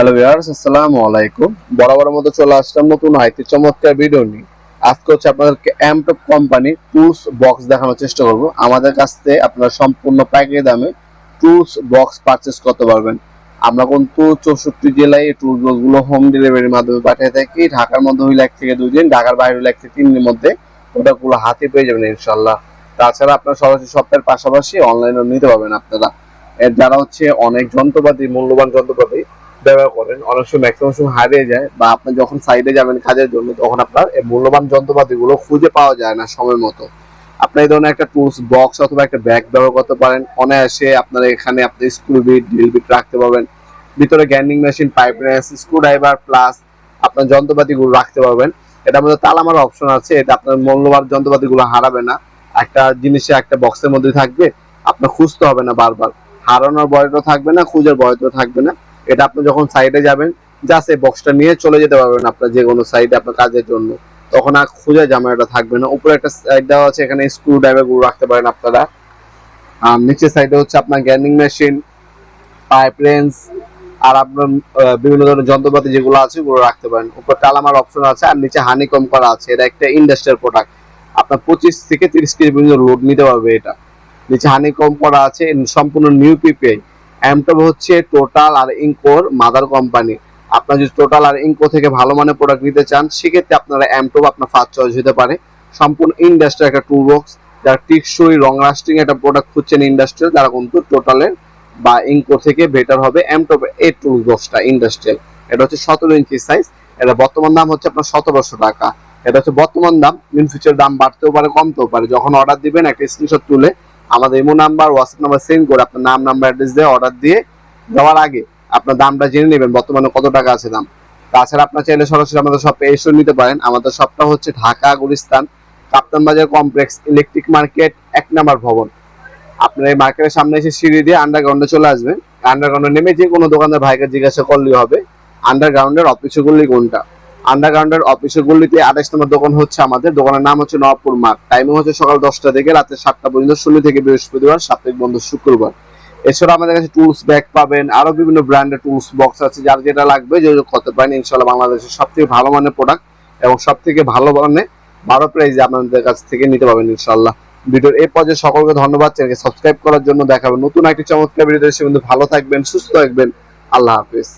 Hello viewers, আসসালামু আলাইকুম। বরাবরের মতো চলে আসলাম নতুন আইটি চমৎকার ভিডিও নিয়ে। আজকে হচ্ছে আপনাদেরকে এমটপ কোম্পানি টুলস বক্স দেখানোর চেষ্টা করব। আমাদের কাছ থেকে আপনারা সম্পূর্ণ প্যাকেজ দামে টুলস বক্স পারচেস করতে পারবেন। আমরা কিন্তু 64 জেলায় এই টুলস বক্সগুলো হোম ডেলিভারির মাধ্যমে পাঠিয়ে থাকি। ঢাকার মধ্যে হইলে 1 থেকে 2 দিন, ঢাকার বাইরে হইলে 1 থেকে 3 দিনের মধ্যে প্রোডাক্টগুলো হাতে পেয়ে যাবেন ইনশাআল্লাহ। তাছাড়া আপনারা সরাসরি শপের পাশাপাশি অনলাইনেও নিতে পারবেন আপনারা। এর যারা হচ্ছে অনেক যন্ত্রপাতি, মূল্যবান যন্ত্রপাতি ব্যবহার করেন, অনেক সময় ম্যাক্সিমাম সময় হারিয়ে যায়, বা আপনি যখন সাইডে যাবেন কাজের জন্য তখন আপনার এই মূল্যবান যন্ত্রপাতিগুলো খুঁজে পাওয়া যায় না সময় মতো। আপনি এই ধরনের একটা টুলস বক্স অথবা একটা ব্যাগ ব্যবহার করতে পারেন। অনায়াসে আপনার এখানে আপনি স্ক্রু বিট, ড্রিল বিট রাখতে পারবেন। ভিতরে গ্যান্ডিং machine, pipe race, screw driver plus আপনার যন্ত্রপাতিগুলো রাখতে পারবেন। এটার মধ্যে তালা মারার অপশন আছে, এটা আপনার মূল্যবান যন্ত্রপাতিগুলো হারাবে না। একটা জিনিসে একটা বক্সের মধ্যে থাকবে, আপনার খুঁজতে হবে না বারবার। হারানোর ভয়টা থাকবে না, খুঁজের ভয়টা থাকবে না। এটা আপনি যখন সাইডে যাবেন জাস্ট এই বক্সটা নিয়ে চলে যেতে পারবেন আপনার যে কোনো সাইডে আপনার কাজের জন্য। তখন আর খুঁজে ঝামেলাটা থাকবে না। উপরে একটা সাইড দেওয়া আছে, এখানে স্ক্রু ড্রাইভার গুলো রাখতে পারেন আপনারা। আর নিচের সাইডে হচ্ছে আপনার গ্যান্ডিং মেশিন, পাইপ রেঞ্জ আর আপনার বিভিন্ন ধরনের যন্ত্রপাতি যেগুলো আছে ওগুলো রাখতে পারেন। উপর টালামার অপশন আছে আর নিচে হানিকম করা আছে। এটা একটা ইন্ডাস্ট্রিয়াল প্রোডাক্ট, আপনার 25 থেকে 30 কেজি পর্যন্ত লোড নিতে পারবে এটা। নিচে হানিকম করা আছে, সম্পূর্ণ নিউ পিপিআই। এমটপ হচ্ছে টোটাল আর ইনকোর মাদার কোম্পানি। আপনার যদি টোটাল আর ইনকো থেকে ভালো মানের প্রোডাক্ট নিতে চান সেক্ষেত্রে আপনারা এমটপ আপনার ফার্স্ট চয়েস হতে পারে। সম্পূর্ণ ইন্ডাস্ট্রিয়াল একটা টুল বক্স, যারা টিকসই লং লাস্টিং একটা প্রোডাক্ট খুঁজছেন ইন্ডাস্ট্রিয়াল, তারা কিন্তু টোটালের বা ইনকো থেকে বেটার হবে এমটপ এই টুল বক্সটা ইন্ডাস্ট্রিয়াল। এটা হচ্ছে 17 ইঞ্চি সাইজ। এটা বর্তমান দাম হচ্ছে আপনার 1700 টাকা। এটা হচ্ছে বর্তমান দাম, ইন ফিউচার দাম বাড়তেও পারে কমতেও পারে। যখন অর্ডার দিবেন একটা স্ক্রিনশট তুলে আমাদের imo number, WhatsApp number send করে আপনার নাম, নাম্বার, অ্যাড্রেস দিয়ে অর্ডার দিয়ে দেওয়ার আগে আপনার দামটা জেনে নেবেন বর্তমানে কত টাকা আছে দাম। তাছাড়া আপনার চাইলে সরাসরি আমাদের শপে এসে নিতে পারেন। আমাদের শপটা হচ্ছে ঢাকা গুলিস্তান কাপ্তান বাজার কমপ্লেক্স, ইলেকট্রিক মার্কেট 1 নম্বর ভবন। আপনার এই মার্কেটের সামনে এসে সিঁড়ি দিয়ে আন্ডারগ্রাউন্ডে চলে আসবেন। আন্ডারগ্রাউন্ডে নেমে যে কোনো দোকানের ভাইকে জিজ্ঞাসা করলেই হবে আন্ডারগ্রাউন্ডের অফিসের গল্লি কোনটা। আন্ডারগ্রাউন্ডের অফিসের গল্লিতে 28 নম্বর দোকান হচ্ছে আমাদের। দোকানের নাম হচ্ছে নবাবপুর মার্ট। টাইমিং হচ্ছে সকাল 10টা থেকে রাতে 7টা পর্যন্ত, শনি থেকে বৃহস্পতিবার, সাপ্তাহিক বন্ধ শুক্রবার। এছাড়া আমাদের কাছে টুলস ব্যাগ পাবেন, আরো বিভিন্ন ব্র্যান্ডের টুলস বক্স আছে। যার যেটা লাগবে যোগাযোগ করতে পারেন। ইনশাআল্লাহ বাংলাদেশের সবথেকে ভালো মানের প্রোডাক্ট এবং সবথেকে ভালো মানে ভালো প্রাইসে আপনাদের কাছ থেকে নিতে পারবেন ইনশাআল্লাহ। ভিডিওর এই পর্যায়ে সকলকে ধন্যবাদ। চ্যানেলকে সাবস্ক্রাইব করার জন্য। দেখাবেন নতুন একটি চমৎকার ভিডিও। সে কিন্তু ভালো থাকবেন, সুস্থ থাকবেন। আল্লাহ হাফেজ।